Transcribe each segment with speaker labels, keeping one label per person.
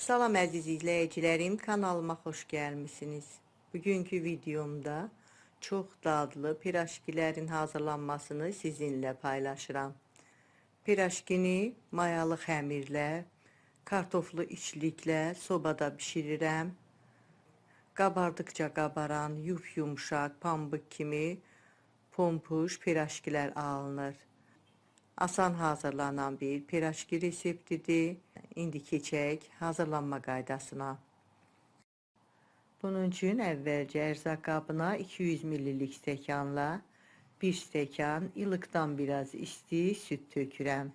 Speaker 1: Salam əziz izləyicilərim, kanalıma xoş gəlmisiniz. Bugünkü videomda çox dadlı piraşkilərin hazırlanmasını sizinlə paylaşıram. Piraşkini mayalı xəmirlə, kartoflu içliklə sobada bişirirəm. Qabardıqca qabaran, yumşaq, pambıq kimi pompuş piraşkilər alınır. Asan hazırlanan bir piraşki reseptidir. İndi keçək hazırlanma qaydasına. Bunun üçün əvvəlcə ərzaq qabına 200 ml stəkanla 1 stəkan ılıqdan biraz isti süt tökürəm.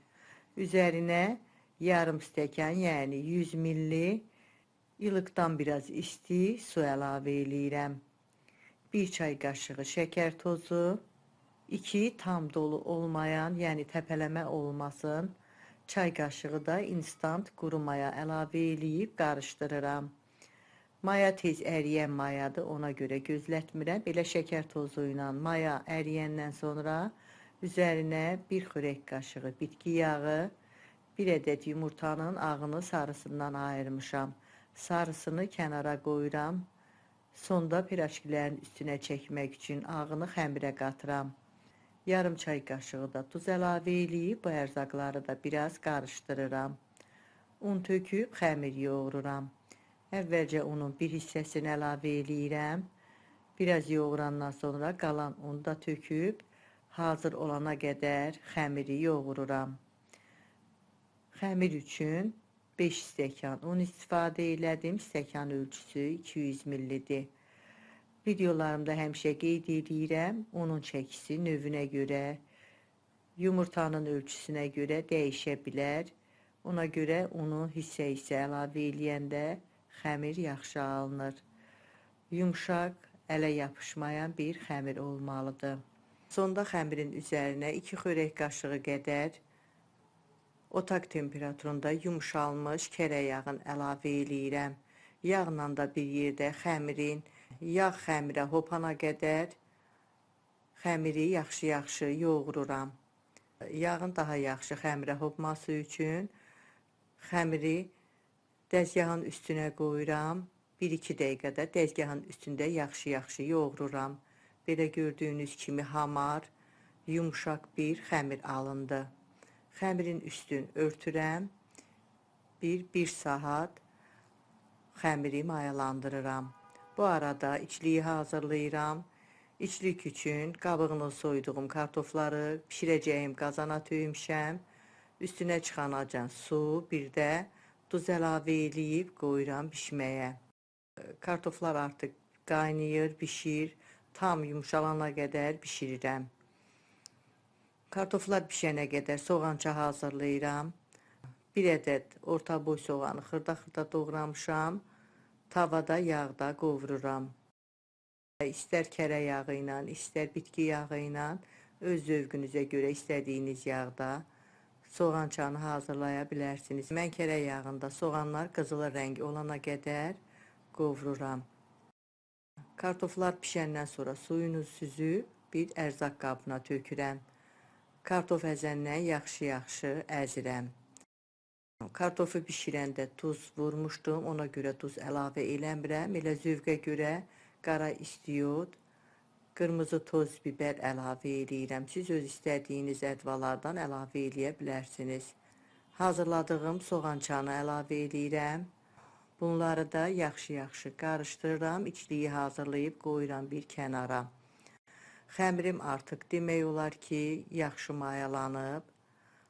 Speaker 1: Üzərinə yarım stəkan, yəni 100 ml ılıqdan biraz isti su əlavə eləyirəm. 1 çay qaşığı şəkər tozu, 2 tam dolu olmayan, yəni təpələmə olmasın, çay qaşığı da instant quru maya əlavə eləyib qarışdırıram. Maya tez əriyən mayadır, ona görə gözlətmirəm. Belə şəkər tozu ilə maya əriyəndən sonra üzərinə 1 xörək qaşığı bitki yağı, 1 ədəd yumurtanın ağını sarısından ayırmışam. Sarısını kənara qoyuram. Sonda piraşkilərin üstünə çəkmək üçün ağını xəmirə qatıram. Yarım çay qaşığı da tuz əlavə eləyib bu ərzaqları da biraz qarışdırıram. Un töküb xəmir yoğururam. Əvvəlcə unun bir hissəsini əlavə eləyirəm. Biraz yoğurandan sonra qalan unu da töküb hazır olana qədər xəmiri yoğururam. Xəmir üçün 5 stəkan un istifadə elədim. Stəkan ölçüsü 200 ml-dir. Videolarımda həmişə qeyd edirəm, unun çəkisi növünə görə, yumurtanın ölçüsünə görə dəyişə bilər. Ona görə unu hissə-hissə əlavə eləyəndə xəmir yaxşı alınır. Yumşaq, ələ yapışmayan bir xəmir olmalıdır. Sonda xəmirin üzərinə 2 xörək qaşığı qədər otaq temperaturunda yumşalmış kərə yağını əlavə eləyirəm. Yağla da bir yerdə yağ xəmirə hopana qədər xəmiri yaxşı yoğururam. Yağın daha yaxşı xəmirə hopması üçün xəmiri dəzgahın üstünə qoyuram. 1-2 dəqiqədə dəzgahın üstündə yaxşı yoğururam. Belə gördüyünüz kimi hamar, yumşaq bir xəmir alındı. Xəmirin üstünü örtürəm. 1 saat xəmiri mayalandırıram. Bu arada içliyi hazırlayıram. İçlik üçün qabığını soyduğum kartofları pişirəcəyim qazana töymüşəm. Üstünə çıxanacan su, bir də duz əlavə eləyib qoyuram bişməyə. Kartoflar artıq qaynayır, bişir. Tam yumşalana qədər bişirirəm. Kartoflar bişənə qədər soğança hazırlayıram. 1 ədəd orta boy soğanı xırda doğramışam. Tavada yağda qovururam. İstər kərə yağı ilə, istər bitki yağı ilə, öz zövqünüzə görə istədiyiniz yağda soğançanı hazırlaya bilərsiniz. Mən kərə yağında soğanlar qızıl rəng olana qədər qovururam. Kartoflar bişəndən sonra suyunu süzüb bir ərzaq qabına tökürəm. Kartof əzəndən yaxşı əzirəm. Kartofu bişirəndə tuz vurmuşdum, ona görə tuz əlavə eləmirəm. Elə zövqə görə qara istiot, qırmızı toz biber əlavə eləyirəm. Siz öz istədiyiniz ədvalardan əlavə eləyə bilərsiniz. Hazırladığım soğançanı əlavə eləyirəm. Bunları da yaxşı qarışdırıram. İçliyi hazırlayıb qoyuram bir kənara. Xəmirim artıq demək olar ki, yaxşı mayalanıb.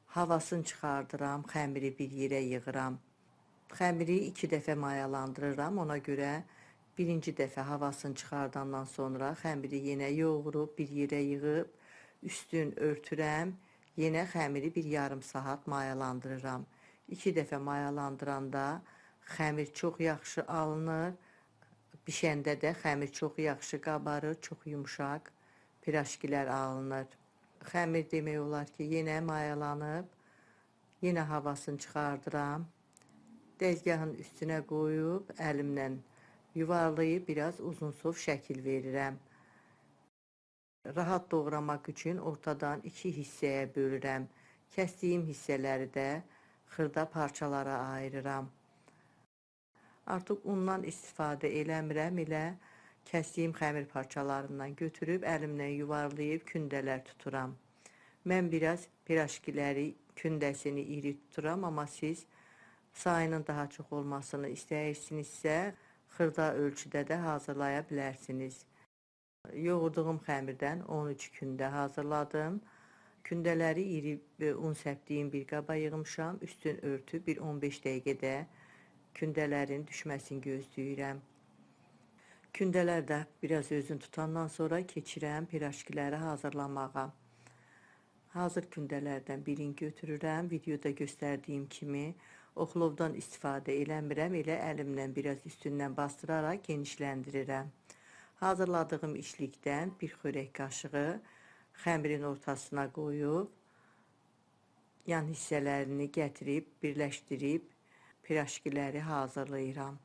Speaker 1: Havasını çıxardıram, xəmiri bir yerə yığıram. Xəmiri 2 dəfə mayalandırıram, ona görə birinci dəfə havasını çıxardandan sonra xəmiri yenə yoğurub, bir yerə yığıb, üstün örtürəm. Yenə xəmiri bir yarım saat mayalandırıram. 2 dəfə mayalandıranda xəmir çox yaxşı alınır. Bişəndə də xəmir çox yaxşı qabarır, çox yumşaq piraşkilər alınır. Xəmir demək olar ki, yenə mayalanıb, yenə havasını çıxardıram. Dəzgahın üstünə qoyub, əlimlə yuvarlayıb, biraz uzunsov şəkil verirəm. Rahat doğramaq üçün ortadan 2 hissəyə bölürəm. Kəsdiyim hissələri də xırda parçalara ayırıram. Artıq undan istifadə eləmirəm, elə kəsdiyim xəmir parçalarından götürüb əlimlə yuvarlayıb kündələr tuturam. Mən biraz pirajkiləri kündəsini iri tuturam, amma siz sayının daha çox olmasını istəyirsinizsə, xırda ölçüdə də hazırlaya bilərsiniz. Yoğurduğum xəmirdən 13 kündə hazırladım. Kündələri iri un səpdiyim bir qaba yığmışam. Üstün örtüb bir 15 dəqiqədə kündələrin düşməsini gözləyirəm. Kündələr də biraz özünü tutandan sonra keçirəm pirajkiləri hazırlamağa. Hazır kündələrdən birini götürürəm. Videoda göstərdiyim kimi oxlovdan istifadə eləmirəm. Elə əlimlə biraz üstündən bastıraraq genişləndirirəm. Hazırladığım içlikdən bir xörək qaşığı xəmirin ortasına qoyub, yan hissələrini gətirib, birləşdirib, pirajkiləri hazırlayıram.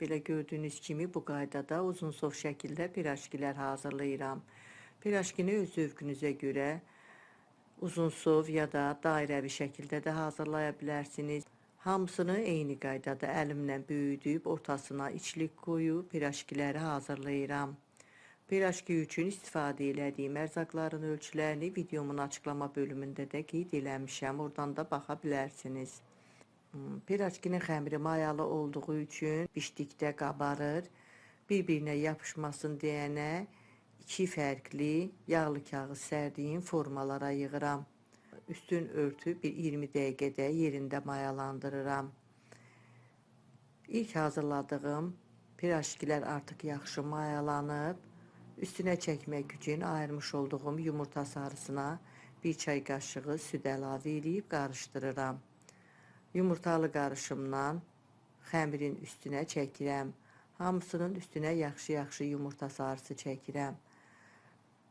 Speaker 1: Belə gördüyünüz kimi bu qaydada uzunsov şəkildə pirajkilər hazırlayıram. Pirajkini öz zövqünüzə görə uzunsov ya da dairəvi şəkildə də hazırlaya bilərsiniz. Hamısını eyni qaydada əlimlə böyüdüb, ortasına içlik qoyub, pirajkiləri hazırlayıram. Pirajki üçün istifadə elədiyim ərzaqların ölçülərini videomun açıqlama bölümündə də qeyd eləmişəm. Oradan da baxa bilərsiniz. Pirajkinin xəmiri mayalı olduğu üçün bişdikdə qabarır. Bir-birinə yapışmasın deyənə 2 fərqli yağlı kağız sərdiyim formalara yığıram. Üstün örtüb bir 20 dəqiqədə yerində mayalandırıram. İlk hazırladığım pirajkilər artıq yaxşı mayalanıb. Üstünə çəkmək üçün ayırmış olduğum yumurta sarısına 1 çay qaşığı süd əlavə edib qarışdırıram. Yumurtalı qarışımdan xəmirin üstünə çəkirəm. Hamısının üstünə yaxşı yumurta sarısı çəkirəm.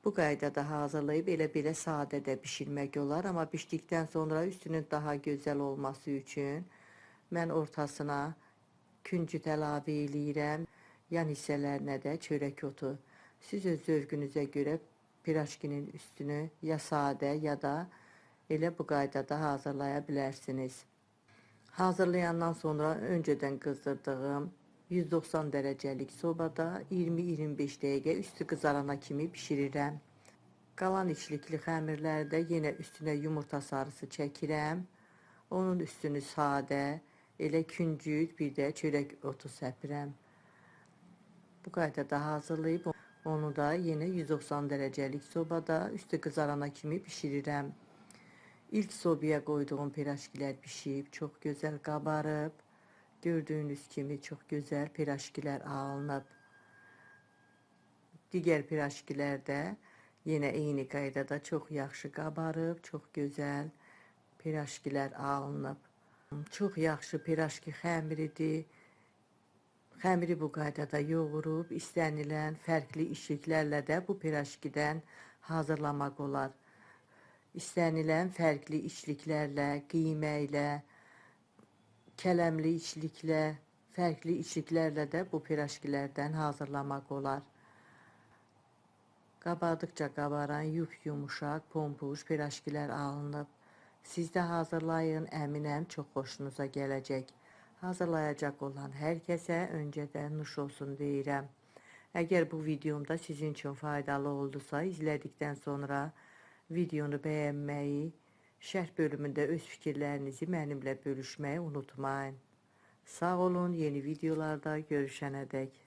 Speaker 1: Bu qaydada hazırlayıb elə-belə sadə də bişirmək olar, amma bişdikdən sonra üstünün daha gözəl olması üçün mən ortasına küncüt əlavə eləyirəm, yan hissələrinə də çörək otu. Siz öz zövqünüzə görə pirajkinin üstünü ya sadə ya da elə bu qaydada hazırlaya bilərsiniz. Hazırlayandan sonra öncədən qızdırdığım 190 dərəcəlik sobada 20-25 dəqiqə üstü qızarana kimi bişirirəm. Qalan içlikli xəmirlərdə yenə üstünə yumurta sarısı çəkirəm. Onun üstünü sadə, elə küncüt, bir də çörək otu səpirəm. Bu qaydada hazırlayıb onu da yenə 190 dərəcəlik sobada üstü qızarana kimi bişirirəm. İlk sobaya qoyduğum pirajkilər bişib, çox gözəl qabarıb. Gördüyünüz kimi çox gözəl pirajkilər alınıb. Digər pirajkilər də yenə eyni qaydada çox yaxşı qabarıb, çox gözəl pirajkilər alınıb. Çox yaxşı pirajki xəmiridir. Xəmiri bu qaydada yoğurub, istənilən fərqli içliklərlə də bu pirajkidən hazırlamaq olar. İstənilən fərqli içliklərlə, qiyməklə, kələmli içliklə, fərqli içliklərlə də bu pirajkilərdən hazırlamaq olar. Qabardıqca qabaran yumuşaq, pompuş pirajkilər alınıb. Siz də hazırlayın, əminəm çox xoşunuza gələcək. Hazırlayacaq olan hər kəsə öncədən nuş olsun deyirəm. Əgər bu videomda sizin üçün faydalı oldusa, izlədikdən sonra videonu bəyənməyi, şərh bölümündə öz fikirlərinizi mənimlə bölüşməyi unutmayın. Sağ olun, yeni videolarda görüşənədək.